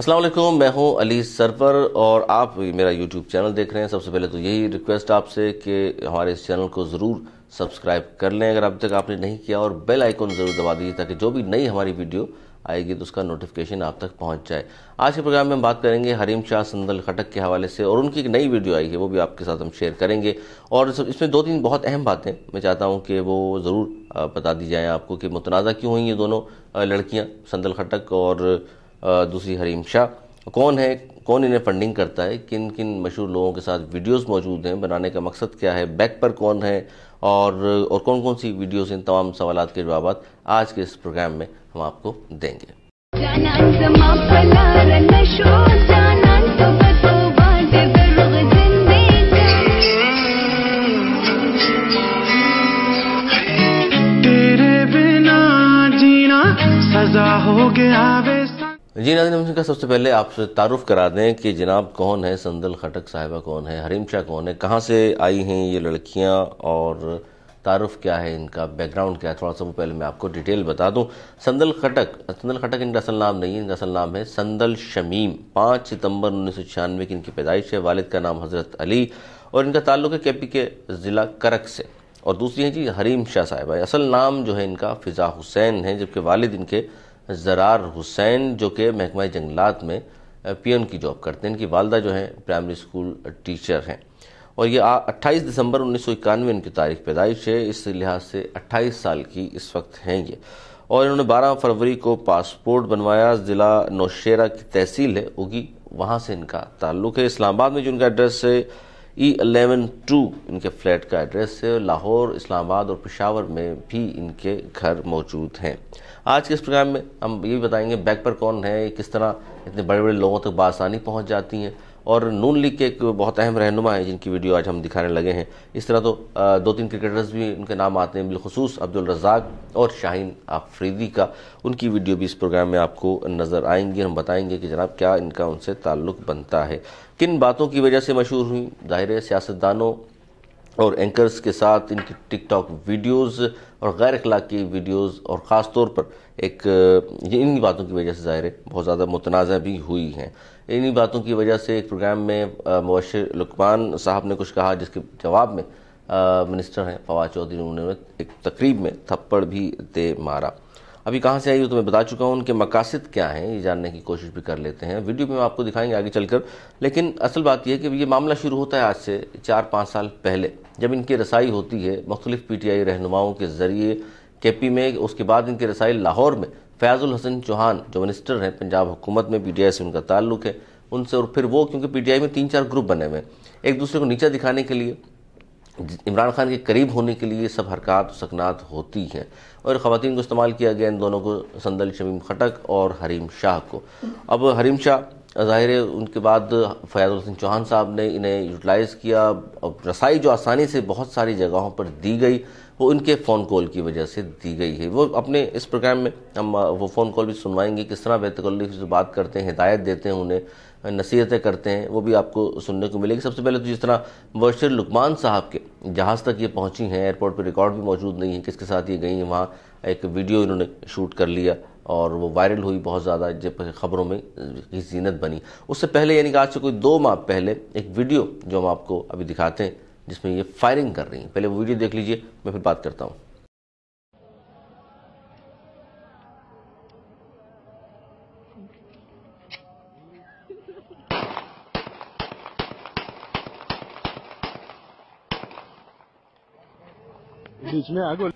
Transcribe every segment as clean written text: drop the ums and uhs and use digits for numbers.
السلام علیکم، میں ہوں علی سرور اور آپ میرا یوٹیوب چینل دیکھ رہے ہیں۔ سب سے پہلے تو یہی ریکویسٹ آپ سے کہ ہمارے اس چینل کو ضرور سبسکرائب کر لیں اگر اب تک آپ نے نہیں کیا، اور بیل آئیکن ضرور دبا دیجیے تاکہ جو بھی نئی ہماری ویڈیو آئے گی تو اس کا نوٹیفیکیشن آپ تک پہنچ جائے۔ آج کے پروگرام میں ہم بات کریں گے حریم شاہ سندل خٹک کے حوالے سے، اور ان کی ایک نئی ویڈیو آئی ہے وہ بھی آپ کے ساتھ ہم شیئر کریں گے، اور اس میں دو تین بہت اہم باتیں میں چاہتا ہوں کہ وہ ضرور بتا دی جائیں آپ کو کہ متنازع کیوں ہوئی یہ دونوں لڑکیاں، سندل خٹک اور دوسری حریم شاہ، کون ہے، کون انہیں فنڈنگ کرتا ہے، کن کن مشہور لوگوں کے ساتھ ویڈیوز موجود ہیں، بنانے کا مقصد کیا ہے، بیک پر کون ہے، اور کون کون سی ویڈیوز، ان تمام سوالات کے جوابات آج کے اس پروگرام میں ہم آپ کو دیں گے۔ جی ناظرین، ہم کا سب سے پہلے آپ سے تعارف کرا دیں کہ جناب کون ہے، سندل خٹک صاحبہ کون ہے، حریم شاہ کون ہے، کہاں سے آئی ہیں یہ لڑکیاں، اور تعارف کیا ہے، ان کا بیک گراؤنڈ کیا ہے، تھوڑا سا وہ پہلے میں آپ کو ڈیٹیل بتا دوں۔ سندل خٹک ان کا اصل نام نہیں ہے، ان کا اصل نام ہے سندل شمیم۔ 5 ستمبر 1996 کی ان کی پیدائش ہے۔ والد کا نام حضرت علی، اور ان کا تعلق ہے KP کے ضلع کرک سے۔ اور دوسری ہیں جی حریم شاہ صاحبہ، اصل نام جو ہے ان کا فضا حسین ہے، جبکہ والد ان کے زرار حسین جو کہ محکمہ جنگلات میں پیون کی جاب کرتے ہیں۔ ان کی والدہ جو ہیں پرائمری اسکول ٹیچر ہیں، اور یہ 28 دسمبر 1991 ان کی تاریخ پیدائش ہے، اس لحاظ سے 28 سال کی اس وقت ہیں یہ، اور انہوں نے 12 فروری کو پاسپورٹ بنوایا۔ ضلع نوشیرہ کی تحصیل ہے اگی، وہاں سے ان کا تعلق ہے۔ اسلام آباد میں جو ان کا ایڈریس ہے E11-2 ان کے فلیٹ کا ایڈریس ہے۔ لاہور، اسلام آباد اور پشاور میں بھی ان کے گھر موجود ہیں۔ آج کے اس پروگرام میں ہم یہ بھی بتائیں گے بیک پر کون ہے، کس طرح اتنے بڑے بڑے لوگوں تک بآسانی پہنچ جاتی ہیں، اور نون لیگ کے ایک بہت اہم رہنما ہیں جن کی ویڈیو آج ہم دکھانے لگے ہیں۔ اس طرح تو 2-3 کرکٹرز بھی ان کے نام آتے ہیں، بالخصوص عبدالرزاق اور شاہین آفریدی کا، ان کی ویڈیو بھی اس پروگرام میں آپ کو نظر آئیں گی۔ ہم بتائیں گے کہ جناب کیا ان کا ان سے تعلق بنتا ہے، کن باتوں کی وجہ سے مشہور ہوئی۔ ظاہر ہے سیاستدانوں اور اینکرز کے ساتھ ان کی ٹک ٹاک ویڈیوز اور غیر اخلاقی ویڈیوز، اور خاص طور پر انہی باتوں کی وجہ سے ظاہر ہے بہت زیادہ متنازع بھی ہوئی ہیں۔ انہی باتوں کی وجہ سے ایک پروگرام میں مبشر لقمان صاحب نے کچھ کہا، جس کے جواب میں منسٹر ہیں فواد چودھری، انہوں نے ایک تقریب میں تھپڑ بھی دے مارا۔ ابھی کہاں سے آئی وہ تو میں بتا چکا ہوں، ان کے مقاصد کیا ہیں یہ جاننے کی کوشش بھی کر لیتے ہیں، ویڈیو میں آپ کو دکھائیں گے آگے چل کر۔ لیکن اصل بات یہ ہے کہ یہ معاملہ شروع ہوتا ہے آج سے 4-5 سال پہلے، جب ان کی رسائی ہوتی ہے مختلف PTI رہنماؤں کے ذریعے KP میں۔ اس کے بعد ان کے رسائل لاہور میں فیاض الحسن چوہان جو منسٹر ہیں پنجاب حکومت میں، PTI سے ان کا تعلق ہے، ان سے، اور پھر وہ کیونکہ PTI میں 3-4 گروپ بنے ہوئے ہیں، ایک دوسرے کو نیچا دکھانے کے لیے، عمران خان کے قریب ہونے کے لیے سب حرکات و سکنات ہوتی ہیں، اور خواتین کو استعمال کیا گیا، ان دونوں کو، سندل شمیم خٹک اور حریم شاہ کو۔ اب حریم شاہ ظاہر ہے ان کے بعد فیاض الحسن چوہان صاحب نے انہیں یوٹیلائز کیا، اور رسائی جو آسانی سے بہت ساری جگہوں پر دی گئی وہ ان کے فون کال کی وجہ سے دی گئی ہے۔ وہ اپنے اس پروگرام میں ہم وہ فون کال بھی سنوائیں گے، کس طرح بے تکلف سے بات کرتے ہیں، ہدایت دیتے ہیں، انہیں نصیحتیں کرتے ہیں، وہ بھی آپ کو سننے کو ملے گی۔ سب سے پہلے تو جس طرح مبشر لقمان صاحب کے جہاز تک یہ پہنچی ہیں، ایئرپورٹ پہ ریکارڈ بھی موجود نہیں ہے کس کے ساتھ یہ گئی ہیں، وہاں ایک ویڈیو انہوں نے شوٹ کر لیا اور وہ وائرل ہوئی بہت زیادہ، جب خبروں میں کی زینت بنی۔ اس سے پہلے یعنی کہ آج سے کوئی 2 ماہ پہلے ایک ویڈیو جو ہم آپ کو ابھی دکھاتے ہیں جس میں یہ فائرنگ کر رہی ہیں، پہلے وہ ویڈیو دیکھ لیجئے، میں پھر بات کرتا ہوں۔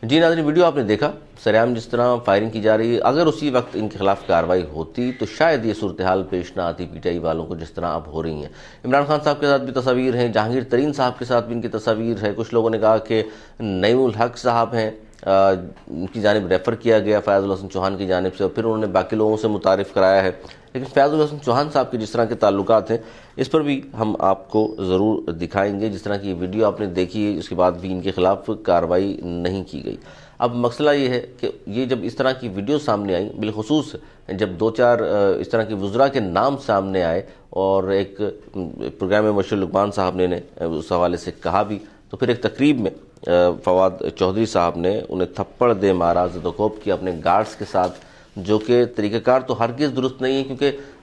جی ناظرین، ویڈیو آپ نے دیکھا، سرعام جس طرح فائرنگ کی جا رہی ہے۔ اگر اسی وقت ان کے خلاف کارروائی ہوتی تو شاید یہ صورتحال پیش نہ آتی PTI والوں کو جس طرح اب ہو رہی ہیں۔ عمران خان صاحب کے ساتھ بھی تصاویر ہیں، جہانگیر ترین صاحب کے ساتھ بھی ان کی تصاویر ہے، کچھ لوگوں نے کہا کہ نعیم الحق صاحب ہیں، ان کی جانب ریفر کیا گیا فیاض الحسن چوہان کی جانب سے، اور پھر انہوں نے باقی لوگوں سے متعارف کرایا ہے۔ لیکن فیاض الحسن چوہان صاحب کے جس طرح کے تعلقات ہیں اس پر بھی ہم آپ کو ضرور دکھائیں گے۔ جس طرح کی ویڈیو آپ نے دیکھی ہے، اس کے بعد بھی ان کے خلاف کارروائی نہیں کی گئی۔ اب مسئلہ یہ ہے کہ یہ جب اس طرح کی ویڈیو سامنے آئی، بالخصوص جب 2-4 اس طرح کے وزراء کے نام سامنے آئے، اور ایک پروگرام میں مبشر لقمان صاحب نے اس حوالے سے کہا بھی، تو پھر ایک تقریب میں فواد چودھری صاحب نے انہیں تھپڑ دے مارا، زد و کوب کیا اپنے گارڈز کے ساتھ، جو کہ طریقہ کار تو ہرگز درست نہیں ہے، کیونکہ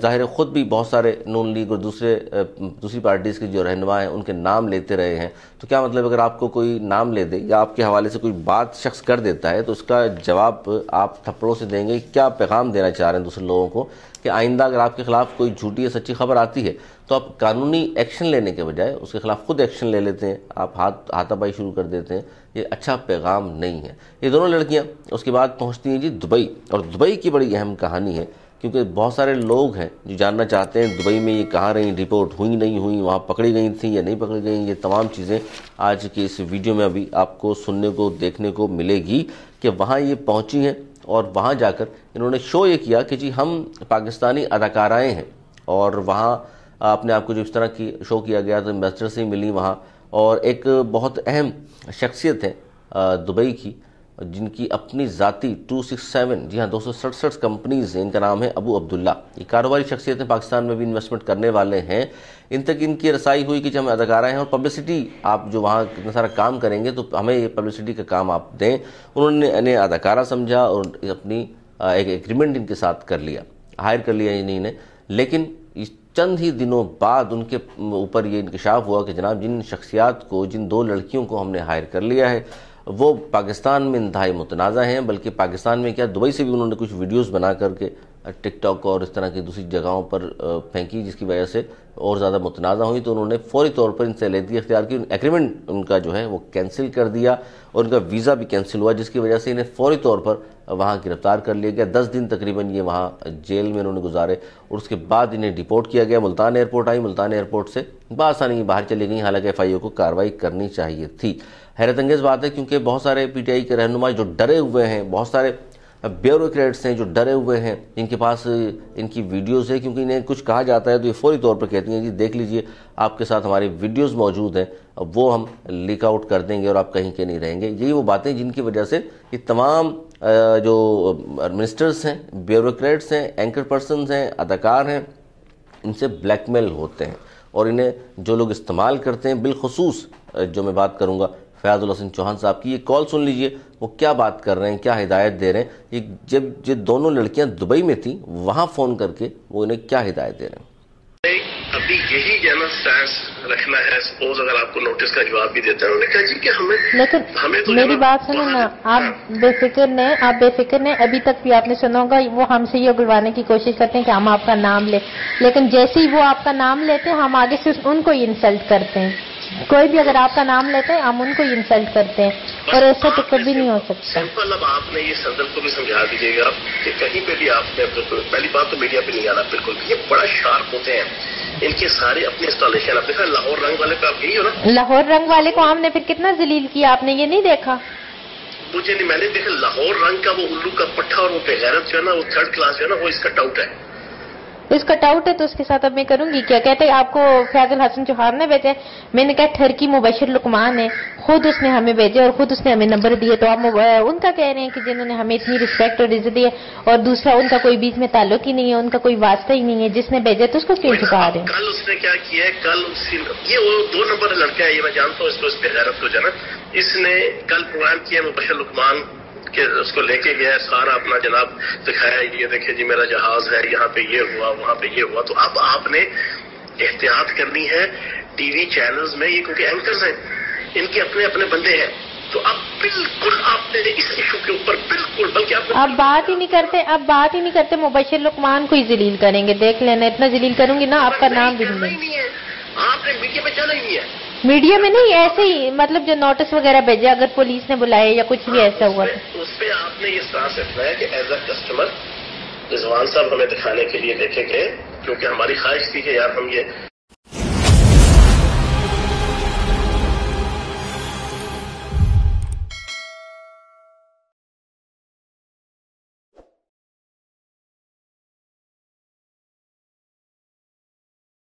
ظاہر خود بھی بہت سارے نون لیگ اور دوسری پارٹیز کے جو رہنما ہیں ان کے نام لیتے رہے ہیں، تو کیا مطلب اگر آپ کو کوئی نام لے دے یا آپ کے حوالے سے کوئی بات شخص کر دیتا ہے تو اس کا جواب آپ تھپڑوں سے دیں گے؟ کیا پیغام دینا چاہ رہے ہیں دوسرے لوگوں کو کہ آئندہ اگر آپ کے خلاف کوئی جھوٹی یا سچی خبر آتی ہے تو آپ قانونی ایکشن لینے کے بجائے اس کے خلاف خود ایکشن لے لیتے ہیں، آپ ہاتھا پائی شروع کر دیتے ہیں؟ یہ اچھا پیغام نہیں ہے۔ یہ دونوں لڑکیاں اس کے بعد پہنچتی ہیں جی دبئی، اور دبئی کی بڑی اہم کہانی ہے کیونکہ بہت سارے لوگ ہیں جو جاننا چاہتے ہیں دبئی میں یہ کہاں رہیں، رپورٹ ہوئی نہیں ہوئی، وہاں پکڑی گئی تھیں یا نہیں پکڑی گئیں۔ یہ تمام چیزیں آج کی اس ویڈیو میں ابھی آپ کو سننے کو دیکھنے کو ملے گی کہ وہاں یہ پہنچی ہیں اور وہاں جا کر انہوں نے شو یہ کیا کہ جی ہم پاکستانی اداکارائیں ہیں، اور وہاں اپنے آپ کو جو اس طرح کی شو کیا گیا تو ایمبیسڈر سے ملی وہاں، اور ایک بہت اہم شخصیت ہے دبئی کی جن کی اپنی ذاتی 267 جی ہاں 267 کمپنیز ہیں، ان کا نام ہے ابو عبداللہ۔ یہ کاروباری شخصیتیں پاکستان میں بھی انویسٹمنٹ کرنے والے ہیں۔ ان تک ان کی رسائی ہوئی کہ جب ہم اداکارہ ہیں اور پبلسٹی آپ جو وہاں کتنا سارا کام کریں گے تو ہمیں یہ پبلسٹی کا کام آپ دیں۔ انہوں نے انہیں اداکارہ سمجھا اور اپنی ایک ایگریمنٹ ان کے ساتھ کر لیا، ہائر کر لیا انہیں نے، لیکن چند ہی دنوں بعد ان کے اوپر یہ انکشاف ہوا کہ جناب جن شخصیات کو، جن دو لڑکیوں کو ہم نے ہائر کر لیا ہے وہ پاکستان میں انتہائی متنازع ہیں، بلکہ پاکستان میں کیا دبئی سے بھی انہوں نے کچھ ویڈیوز بنا کر کے ٹک ٹاک اور اس طرح کی دوسری جگہوں پر پھینکی، جس کی وجہ سے اور زیادہ متنازع ہوئی، تو انہوں نے فوری طور پر ان سے علیحدگی اختیار کی، ایگریمنٹ ان کا جو ہے وہ کینسل کر دیا اور ان کا ویزا بھی کینسل ہوا، جس کی وجہ سے انہیں فوری طور پر وہاں گرفتار کر لیا گیا۔ 10 دن تقریباً یہ وہاں جیل میں انہوں نے گزارے اور اس کے بعد انہیں ڈیپورٹ کیا گیا۔ ملتان ایئرپورٹ آئی، ملتان ایئرپورٹ سے بآسانی باہر چلی گئی، حالانکہ ایف آئی اے کو کارروائی کرنی چاہیے تھی۔ حیرت انگیز بات ہے کیونکہ بہت سارے پی ٹی آئی کے رہنما جو ڈرے ہوئے ہیں، بہت سارے بیوروکریٹس ہیں جو ڈرے ہوئے ہیں، ان کے پاس ان کی ویڈیوز ہے، کیونکہ انہیں کچھ کہا جاتا ہے تو یہ فوری طور پر کہتی ہیں جی دیکھ لیجئے آپ کے ساتھ ہماری ویڈیوز موجود ہیں، وہ ہم لیک آؤٹ کر دیں گے اور آپ کہیں کے نہیں رہیں گے۔ یہی وہ باتیں جن کی وجہ سے یہ تمام جو منسٹرز ہیں، بیوروکریٹس ہیں، اینکر پرسنز ہیں، اداکار ہیں، ان سے بلیک میل ہوتے ہیں، اور انہیں جو لوگ استعمال کرتے ہیں، بالخصوص جو میں بات کروں گا فیاض الحسن چوہان صاحب کی، یہ کال سن لیجئے وہ کیا بات کر رہے ہیں، کیا ہدایت دے رہے ہیں۔ جب یہ دونوں لڑکیاں دبئی میں تھیں وہاں فون کر کے وہ انہیں کیا ہدایت دے رہے ہیں۔ ابھی یہی جانا سٹانس رکھنا ہے، سپوز اگر آپ کو نوٹس کا جواب بھی دیتا ہے، انہوں نے کہا جی کہ ہمیں تو میری بات سنیں نا، آپ بے فکر نے ابھی تک بھی آپ نے سنا ہوگا وہ ہم سے یہ اگلوانے کی کوشش کرتے ہیں کہ ہم آپ کا نام لیں، لیکن جیسے ہی وہ آپ کا نام لیتے ہیں ہم آگے سے ان کو ہی انسلٹ کرتے ہیں۔ کوئی بھی اگر آپ کا نام لیتے ہیں ہم ان کو ہی انسلٹ کرتے ہیں، اور ایسا تو کبھی نہیں ہو سکتا۔ سمپل اب آپ نے یہ صدر کو بھی سمجھا دیجیے گا کہ کہیں پہ بھی آپ نے پہلی بات تو میڈیا پہ نہیں آنا بالکل بھی، یہ بڑا شارپ ہوتے ہیں، ان کے سارے اپنے انسٹالیشن۔ آپ دیکھا لاہور رنگ والے پہ آپ گئی ہو نا، لاہور رنگ والے کو ہم نے پھر کتنا ذلیل کیا، آپ نے یہ نہیں دیکھا؟ مجھے نہیں، میں نے دیکھا لاہور رنگ کا وہ الو کا پٹھا اور وہ بغیرت جو ہے نا، وہ 3rd کلاس جو ہے نا، وہ اس کا ٹاؤٹ ہے، اس کا ٹاؤٹ ہے تو اس کے ساتھ اب میں کروں گی کیا؟ کہتے ہیں آپ کو فیاض الحسن چوہان نے بھیجے، میں نے کہا ٹھرکی مبشر لقمان ہے، خود اس نے ہمیں بھیجے اور خود اس نے ہمیں نمبر دیے، تو آپ ان کا کہہ رہے ہیں کہ جنہوں نے ہمیں اتنی رسپیکٹ اور عزت دی ہے، اور دوسرا ان کا کوئی بیچ میں تعلق ہی نہیں ہے، ان کا کوئی واسطہ ہی نہیں ہے، جس نے بھیجا تو اس کو کیوں چھپا رہے ہیں؟ کل اس نے کیا کیا ہے، کل یہ وہ 2 نمبر لڑکا ہے، یہ میں جانتا ہوں اس کو، اس بغیرت کو جو ہے نا، اس نے کل پروگرام کیا مبشر لقمان کہ اس کو لے کے گیا، سارا اپنا جناب دکھایا، یہ دیکھیں جی میرا جہاز ہے، یہاں پہ یہ ہوا، وہاں پہ یہ ہوا۔ تو اب آپ نے احتیاط کرنی ہے ٹی وی چینلز میں، یہ کیونکہ اینکرز ہیں، ان کے اپنے اپنے بندے ہیں، تو اب بالکل آپ نے اس ایشو کے اوپر بالکل، بلکہ آپ اب بات ہی نہیں کرتے، مبشر لقمان کو ہی ذلیل کریں گے، دیکھ لینا، اتنا ذلیل کروں گی نا آپ کا نام بھی نہیں ہے، آپ نے میڈیا پہ جانا ہی نہیں ہے، میڈیا میں نہیں، ایسے ہی مطلب جو نوٹس وغیرہ بھیجا، اگر پولیس نے بلائے یا کچھ بھی ایسا ہوا تو اس پہ آپ نے یہ سانس رکھنا ہے کہ ایز اے کسٹمر رضوان صاحب ہمیں دکھانے کے لیے دیکھیں گے، کیونکہ ہماری خواہش تھی کہ یار ہم یہ